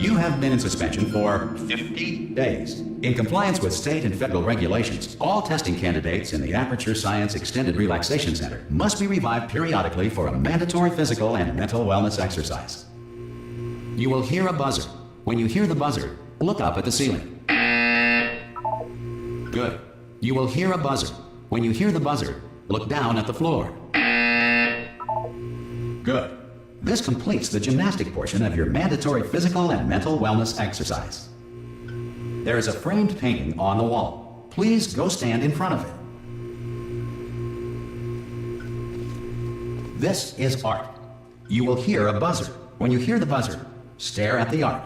You have been in suspension for 50 days. In compliance with state and federal regulations, all testing candidates in the Aperture Science Extended Relaxation Center must be revived periodically for a mandatory physical and mental wellness exercise. You will hear a buzzer. When you hear the buzzer, look up at the ceiling. Good. You will hear a buzzer. When you hear the buzzer, look down at the floor. Good. This completes the gymnastic portion of your mandatory physical and mental wellness exercise. There is a framed painting on the wall. Please go stand in front of it. This is art. You will hear a buzzer. When you hear the buzzer, stare at the art.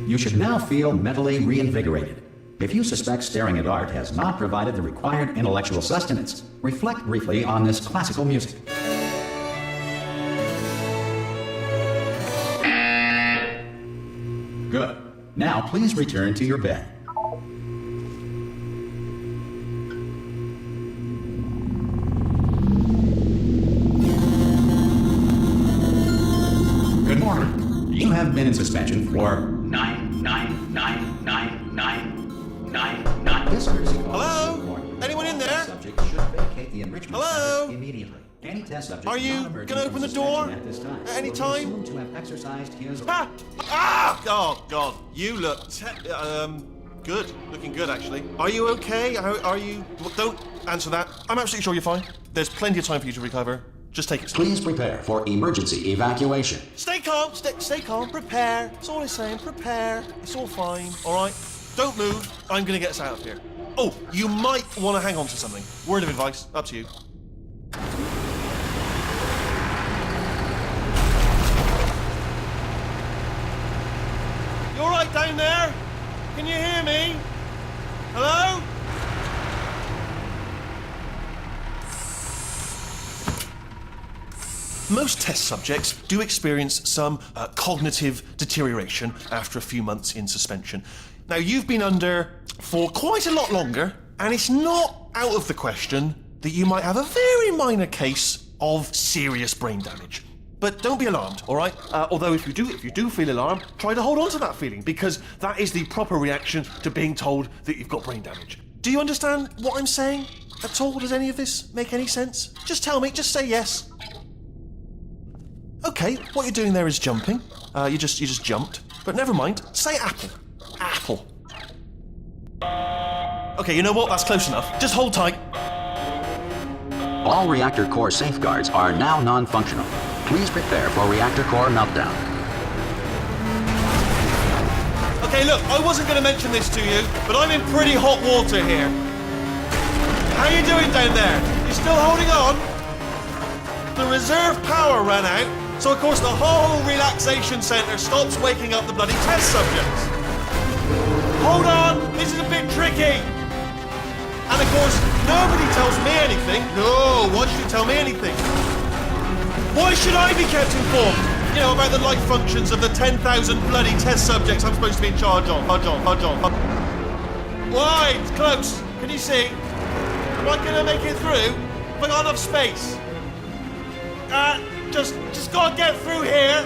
You should now feel mentally reinvigorated. If you suspect staring at art has not provided the required intellectual sustenance, reflect briefly on this classical music. Good. Now please return to your bed. Good morning. You have been in suspension for 9. This courtesy call. Hello? Anyone in there? Subject should vacate the enrichment Hello? center immediately. Any test subject Are you not gonna open the door at this time at any will be time? assumed to have exercised his. Ah! Ah! Oh God! You look good. Looking good, actually. Are you okay? Are you? Well, don't answer that. I'm absolutely sure you're fine. There's plenty of time for you to recover. Just take it slow. Please prepare for emergency evacuation. Stay calm. Stay calm. Prepare. That's all I'm saying. Prepare. It's all fine. All right. Don't move. I'm gonna get us out of here. Oh, you might want to hang on to something. Word of advice. Up to you. You all right down there? Can you hear me? Hello? Most test subjects do experience some cognitive deterioration after a few months in suspension. Now, you've been under for quite a lot longer, and it's not out of the question that you might have a very minor case of serious brain damage. But don't be alarmed, all right? Although if you do feel alarmed, try to hold on to that feeling, because that is the proper reaction to being told that you've got brain damage. Do you understand what I'm saying at all? Does any of this make any sense? Just tell me, just say yes. Okay, what you're doing there is jumping. You just jumped. But never mind, say apple. Apple. Okay, you know what? That's close enough. Just hold tight. All reactor core safeguards are now non-functional. Please prepare for reactor core meltdown. Okay, look, I wasn't going to mention this to you, but I'm in pretty hot water here. How you doing down there? You still holding on? The reserve power ran out, so of course the whole relaxation centre stops waking up the bloody test subjects. Hold on, this is a bit tricky. And of course, nobody tells me anything. No, why should you tell me anything? Why should I be kept informed? You know, about the life functions of the 10,000 bloody test subjects I'm supposed to be in charge of. Hodge on. Why? It's close. Can you see? Am I gonna make it through? Have I got enough space? Just gotta get through here.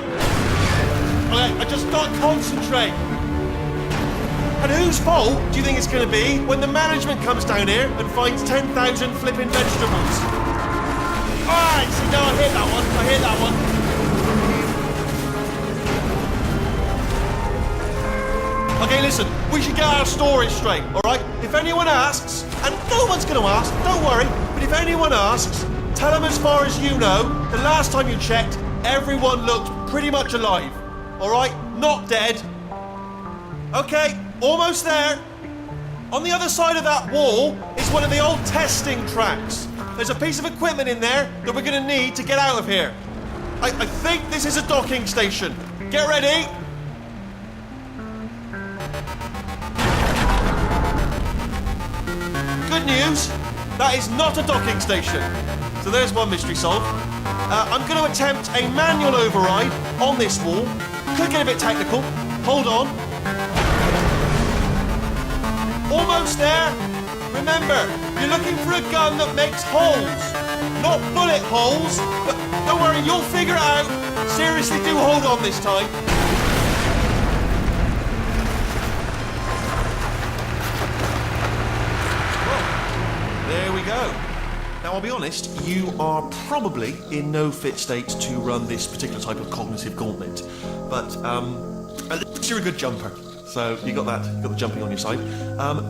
Okay, I just gotta concentrate. And whose fault do you think it's going to be when the management comes down here and finds 10,000 flipping vegetables? Alright, see, now I hear that one. Okay, listen, we should get our story straight, alright? If anyone asks, and no one's going to ask, don't worry, but if anyone asks, tell them as far as you know, the last time you checked, everyone looked pretty much alive, alright? Not dead. Okay. Almost there. On the other side of that wall is one of the old testing tracks. There's a piece of equipment in there that we're going to need to get out of here. I think this is a docking station. Get ready. Good news, that is not a docking station. So there's one mystery solved. I'm going to attempt a manual override on this wall. Could get a bit technical. Hold on. Almost there. Remember, you're looking for a gun that makes holes, not bullet holes. But don't worry, you'll figure it out. Seriously, do hold on this time. Well, there we go. Now, I'll be honest, you are probably in no fit state to run this particular type of cognitive gauntlet. But, at least you're a good jumper. So, you got that, you got the jumping on your side.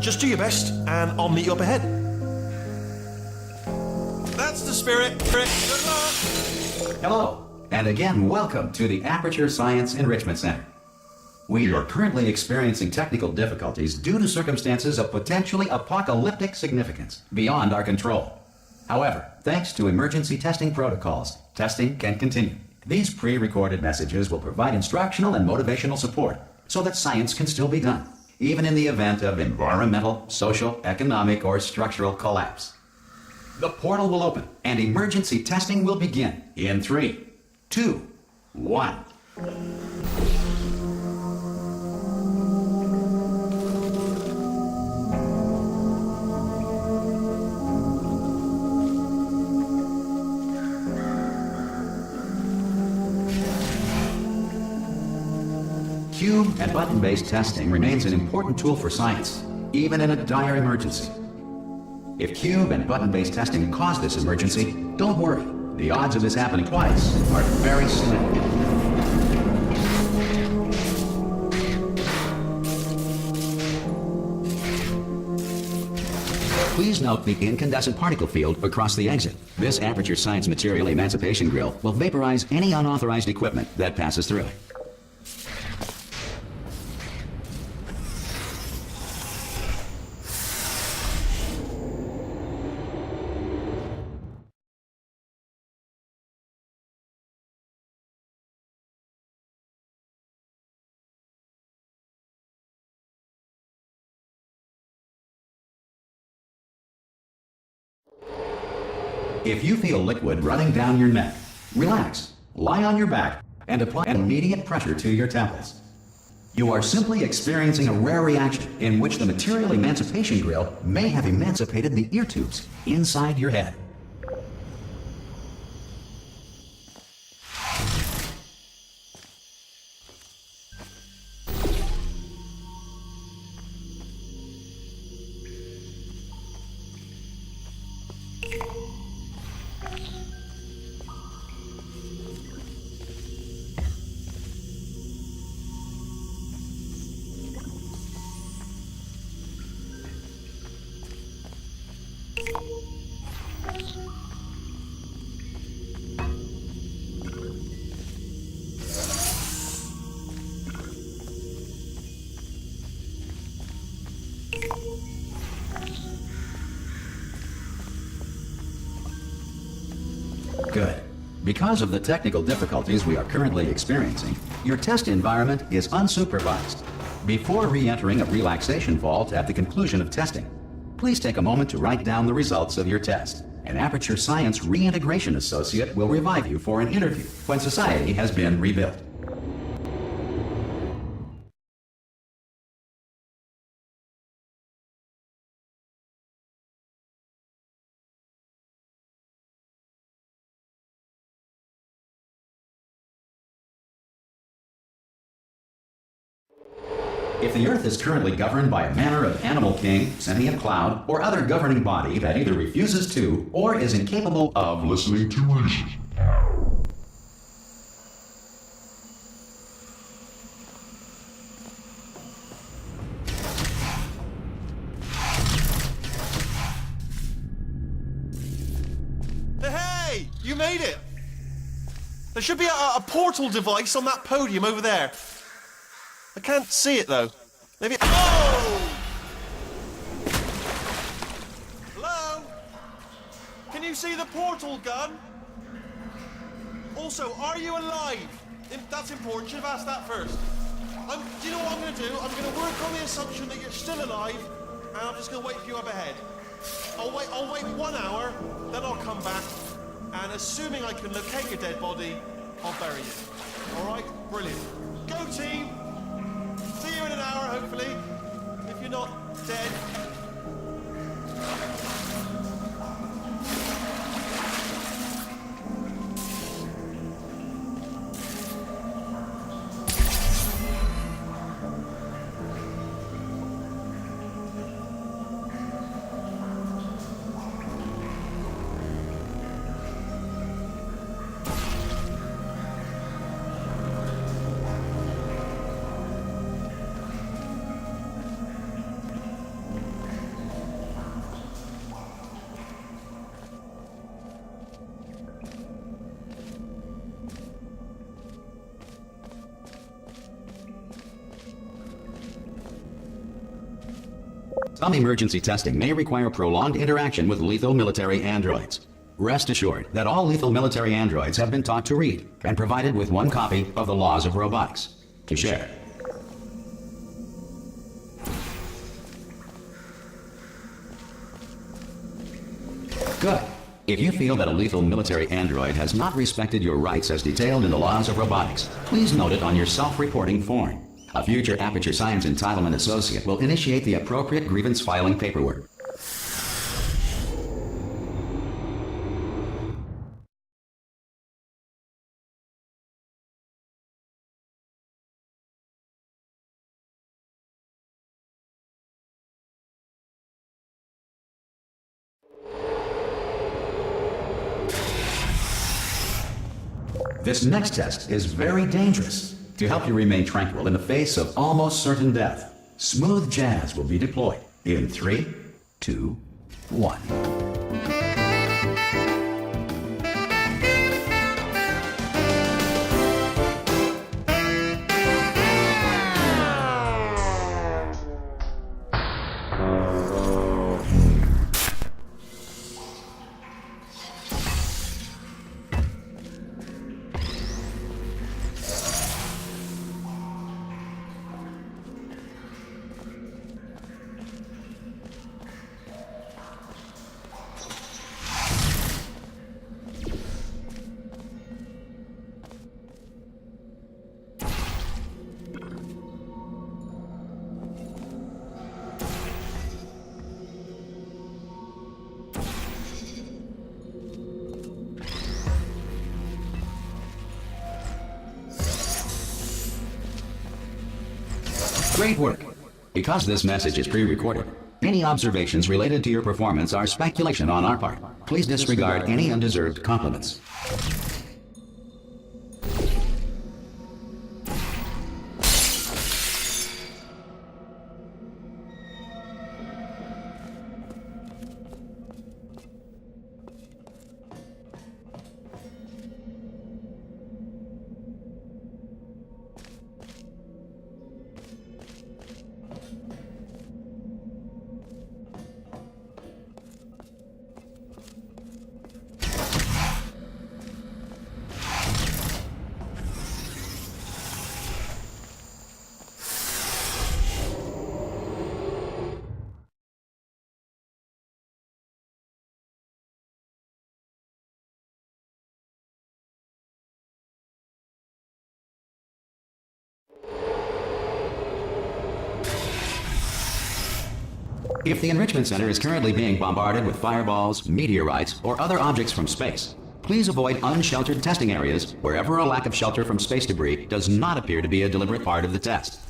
Just do your best, and I'll meet you up ahead. That's the spirit. Good luck. Hello, and again, welcome to the Aperture Science Enrichment Center. We are currently experiencing technical difficulties due to circumstances of potentially apocalyptic significance beyond our control. However, thanks to emergency testing protocols, testing can continue. These pre-recorded messages will provide instructional and motivational support so that science can still be done, even in the event of environmental, social, economic, or structural collapse. The portal will open and emergency testing will begin in 3, 2, 1. Cube and button-based testing remains an important tool for science, even in a dire emergency. If cube and button-based testing caused this emergency, don't worry. The odds of this happening twice are very slim. Please note the incandescent particle field across the exit. This Aperture Science Material Emancipation Grill will vaporize any unauthorized equipment that passes through it. If you feel liquid running down your neck, relax, lie on your back, and apply immediate pressure to your temples. You are simply experiencing a rare reaction in which the material emancipation grill may have emancipated the ear tubes inside your head. Good. Because of the technical difficulties we are currently experiencing, your test environment is unsupervised. Before re-entering a relaxation vault at the conclusion of testing, please take a moment to write down the results of your test. An Aperture Science Reintegration Associate will revive you for an interview when society has been rebuilt. If the Earth is currently governed by a manner of animal king, sentient cloud, or other governing body that either refuses to or is incapable of listening to reason. Hey, you made it! There should be a portal device on that podium over there. I can't see it though. Maybe. Oh! Hello? Can you see the portal gun? Also, are you alive? That's important. Should have asked that first. Do you know what I'm going to do? I'm going to work on the assumption that you're still alive, and I'm just going to wait for you up ahead. I'll wait 1 hour, then I'll come back, and assuming I can locate your dead body, I'll bury you. All right? Brilliant. Go team! See you in an hour, hopefully. If you're not dead. Some emergency testing may require prolonged interaction with lethal military androids. Rest assured that all lethal military androids have been taught to read and provided with one copy of the Laws of Robotics to share. Good. If you feel that a lethal military android has not respected your rights as detailed in the Laws of Robotics, please note it on your self-reporting form. A future Aperture Science Entitlement Associate will initiate the appropriate grievance filing paperwork. This next test is very dangerous. To help you remain tranquil in the face of almost certain death, smooth jazz will be deployed in 3, 2, 1. Great work. Because this message is pre-recorded, any observations related to your performance are speculation on our part. Please disregard any undeserved compliments. If the Enrichment Center is currently being bombarded with fireballs, meteorites, or other objects from space, please avoid unsheltered testing areas wherever a lack of shelter from space debris does not appear to be a deliberate part of the test.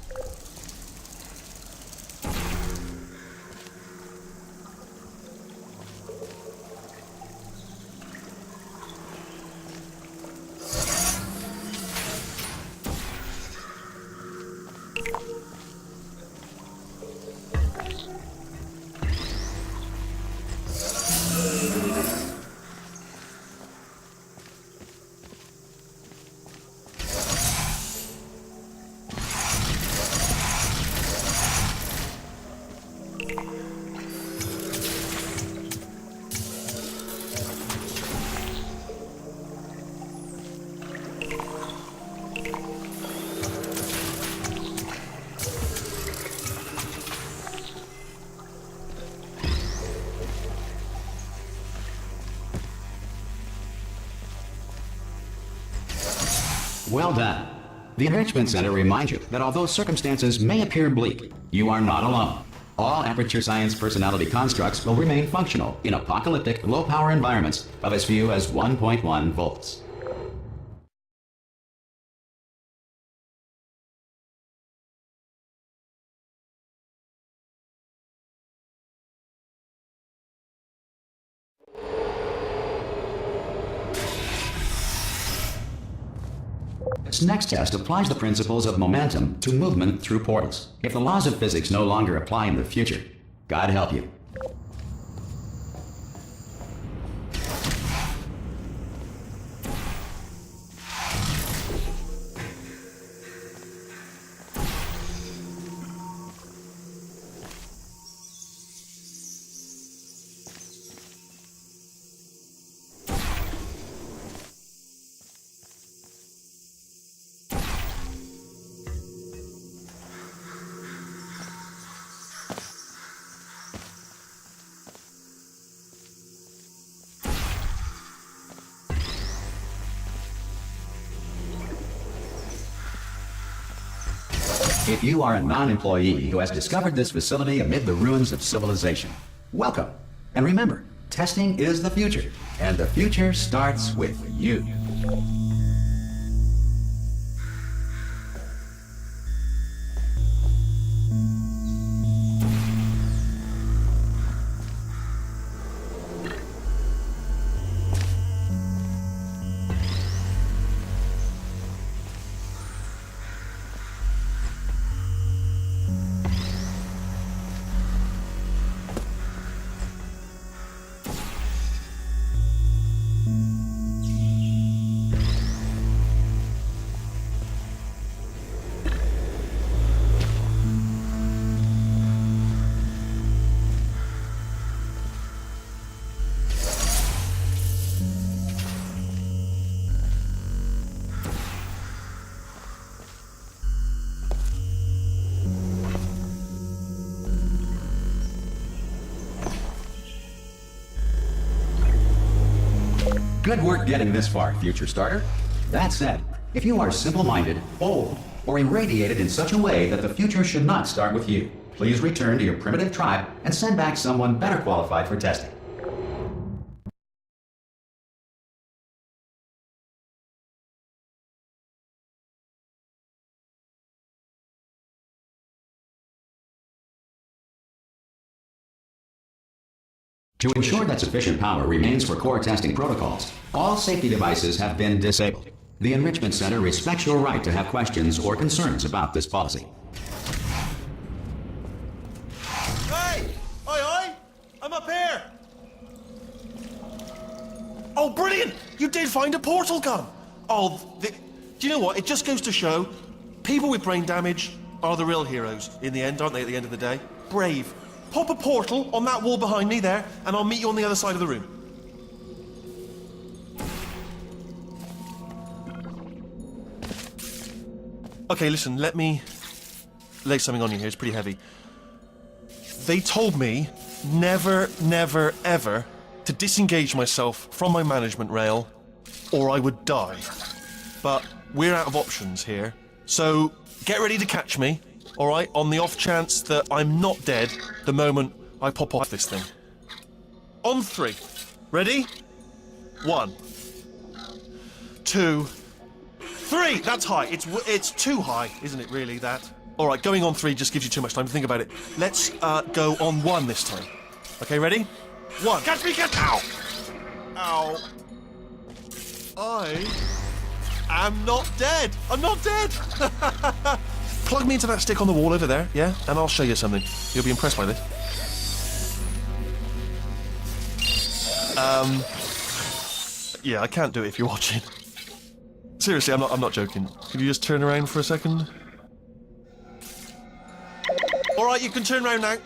Well done. The Enrichment Center reminds you that although circumstances may appear bleak, you are not alone. All Aperture Science personality constructs will remain functional in apocalyptic, low-power environments of as few as 1.1 volts. This next test applies the principles of momentum to movement through portals. If the laws of physics no longer apply in the future, God help you. If you are a non-employee who has discovered this facility amid the ruins of civilization, welcome. And remember, testing is the future, and the future starts with you. Good work getting this far, future starter. That said, if you are simple-minded, old, or irradiated in such a way that the future should not start with you, please return to your primitive tribe and send back someone better qualified for testing. To ensure that sufficient power remains for core testing protocols, all safety devices have been disabled. The Enrichment Center respects your right to have questions or concerns about this policy. Hey! Oi, oi! I'm up here! Oh, brilliant! You did find a portal gun! Oh, do you know what? It just goes to show, people with brain damage are the real heroes in the end, aren't they, at the end of the day? Brave. Pop a portal on that wall behind me there, and I'll meet you on the other side of the room. Okay, listen, let me lay something on you here. It's pretty heavy. They told me never, never, ever to disengage myself from my management rail, or I would die. But we're out of options here, so get ready to catch me. All right, on the off chance that I'm not dead the moment I pop off this thing. On 3. Ready? 1, 2, 3. That's high. It's too high, isn't it, really, that? All right, going on 3 just gives you too much time to think about it. Let's go on 1 this time. Okay, ready? 1. Catch me, catch... Ow! Ow. I am not dead. I'm not dead. Plug me into that stick on the wall over there, yeah? And I'll show you something. You'll be impressed by this. Yeah, I can't do it if you're watching. Seriously, I'm not joking. Could you just turn around for a second? Alright, you can turn around now.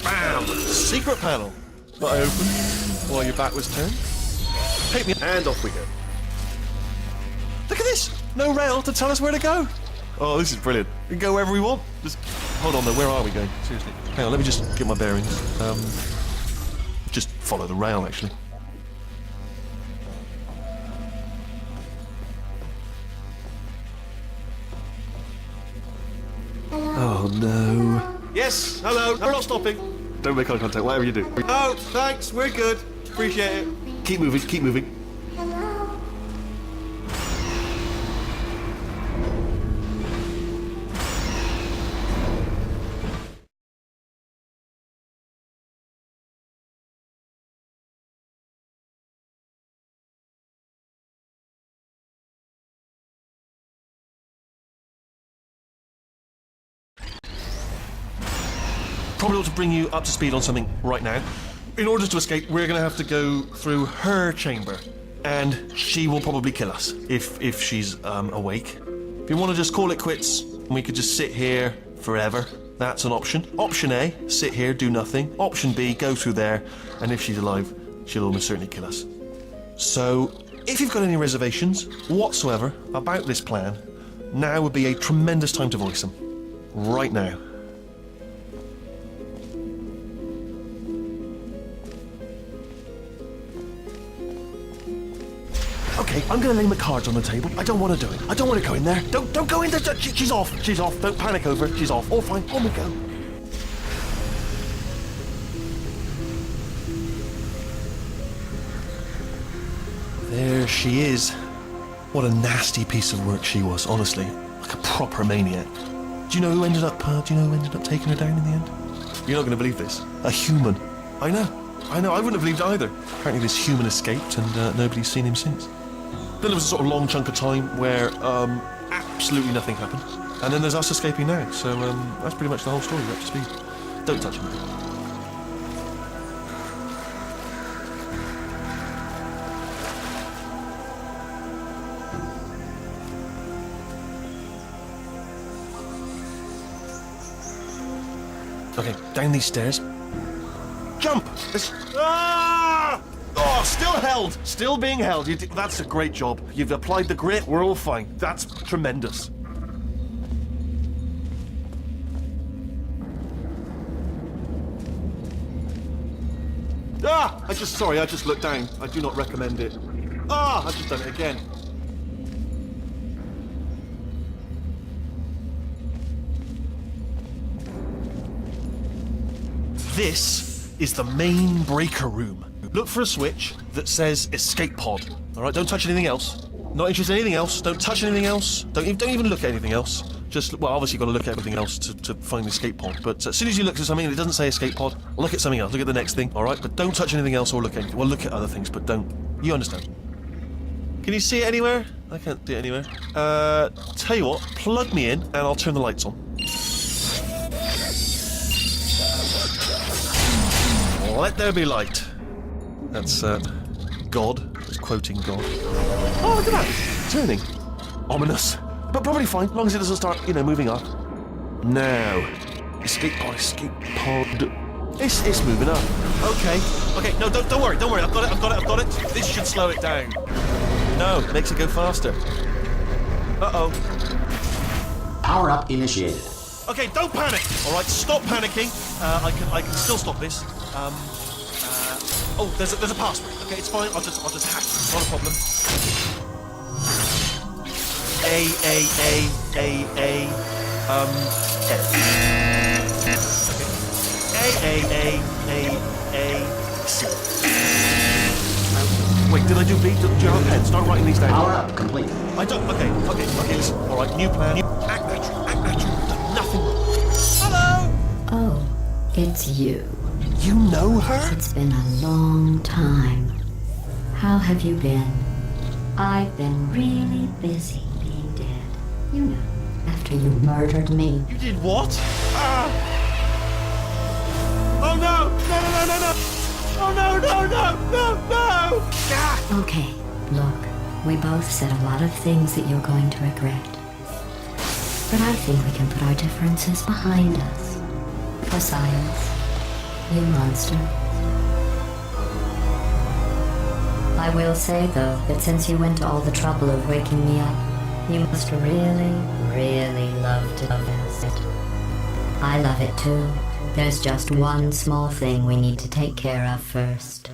Bam! Secret panel. That I opened while your back was turned. Take me, and off we go. Look at this! No rail to tell us where to go. Oh, this is brilliant. We can go wherever we want. Just hold on though, where are we going? Seriously. Hang on, let me just get my bearings. Just follow the rail, actually. Oh no. Yes, hello. No, we're not stopping. Don't make eye contact, whatever you do. Oh, thanks, we're good. Appreciate it. Keep moving, keep moving. Probably ought to bring you up to speed on something right now. In order to escape, we're going to have to go through her chamber, and she will probably kill us if she's awake. If you want to just call it quits, we could just sit here forever. That's an option. Option A, sit here, do nothing. Option B, go through there, and if she's alive, she'll almost certainly kill us. So, if you've got any reservations whatsoever about this plan, now would be a tremendous time to voice them. Right now. Okay, I'm gonna lay my cards on the table. I don't want to do it. I don't want to go in there. Don't go in there. She's off. She's off. Don't panic over it. She's off. All fine. On we go. There she is. What a nasty piece of work she was, honestly. Like a proper maniac. Do you know who ended up taking her down in the end? You're not going to believe this. A human. I know. I wouldn't have believed it either. Apparently this human escaped and nobody's seen him since. Then there was a sort of long chunk of time where absolutely nothing happened. And then there's us escaping now. So that's pretty much the whole story. We're up to speed. Don't touch him. Okay, down these stairs. Jump! Ah! Oh, still held! Still being held. That's a great job. You've applied the grit, we're all fine. That's tremendous. Ah! I just looked down. I do not recommend it. Ah! I've just done it again. This is the main breaker room. Look for a switch that says escape pod. All right, don't touch anything else. Not interested in anything else. Don't touch anything else. Don't even look at anything else. Just, well, obviously you've got to look at everything else to find the escape pod. But as soon as you look at something and it doesn't say escape pod, look at something else. Look at the next thing, all right? But don't touch anything else or look at anything. Well, look at other things, but don't. You understand? Can you see it anywhere? I can't do it anywhere. Tell you what, plug me in and I'll turn the lights on. Let there be light. That's, God. It's quoting God. Oh, look at that! Turning. Ominous. But probably fine, as long as it doesn't start, moving up. Now. Escape pod, escape pod. It's moving up. Okay. Okay, no, don't worry. I've got it. This should slow it down. No, makes it go faster. Uh-oh. Power up initiated. Okay, don't panic! Alright, stop panicking. I can still stop this. Oh, there's a password. Okay, it's fine. I'll just hack it. Not a problem. C. Wait, did I do B? Do you have a pen? Start writing these down. Power up complete. I don't. Okay, listen. Alright, new plan. Act natural. Done nothing wrong. Hello! Oh, it's you. You know her? It's been a long time. How have you been? I've been really busy being dead. You know, after you murdered me. You did what? Ah! Oh no! No! Oh no! Ah! Okay, look, we both said a lot of things that you're going to regret. But I think we can put our differences behind us. For science. You monster. I will say, though, that since you went to all the trouble of waking me up, you must really, really love to love it. I love it too. There's just one small thing we need to take care of first.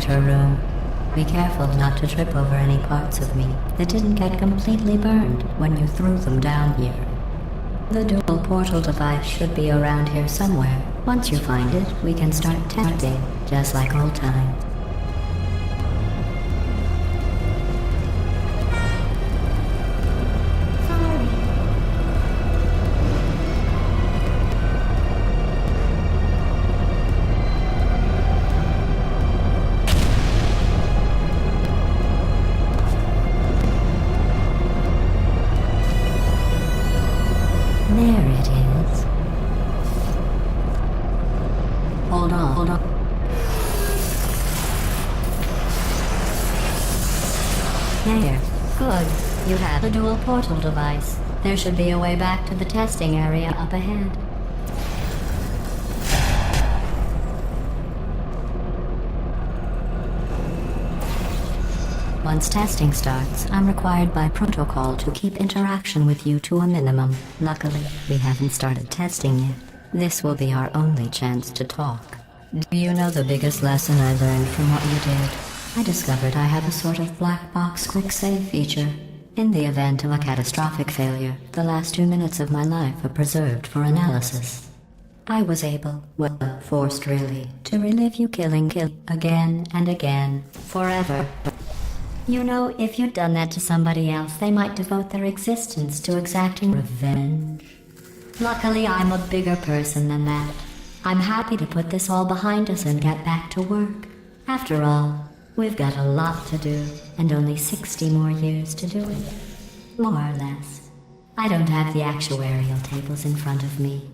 her room. Be careful not to trip over any parts of me that didn't get completely burned when you threw them down here. The dual portal device should be around here somewhere. Once you find it, we can start testing, just like old times. There it is. Hold on. There. Good. You have a dual portal device. There should be a way back to the testing area up ahead. Once testing starts, I'm required by protocol to keep interaction with you to a minimum. Luckily, we haven't started testing yet. This will be our only chance to talk. Do you know the biggest lesson I learned from what you did? I discovered I have a sort of black box quick save feature. In the event of a catastrophic failure, the last 2 minutes of my life are preserved for analysis. I was able, well, forced really, to relive you killing again and again, forever. You know, if you'd done that to somebody else, they might devote their existence to exacting revenge. Luckily, I'm a bigger person than that. I'm happy to put this all behind us and get back to work. After all, we've got a lot to do, and only 60 more years to do it. More or less. I don't have the actuarial tables in front of me.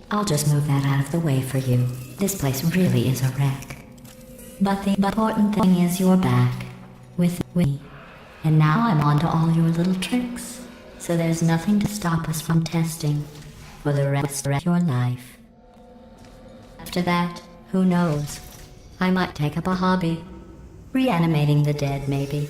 I'll just move that out of the way for you. This place really is a wreck. But the important thing is you're back. With me. And now I'm on to all your little tricks. So there's nothing to stop us from testing for the rest of your life. After that, who knows? I might take up a hobby. Reanimating the dead, maybe.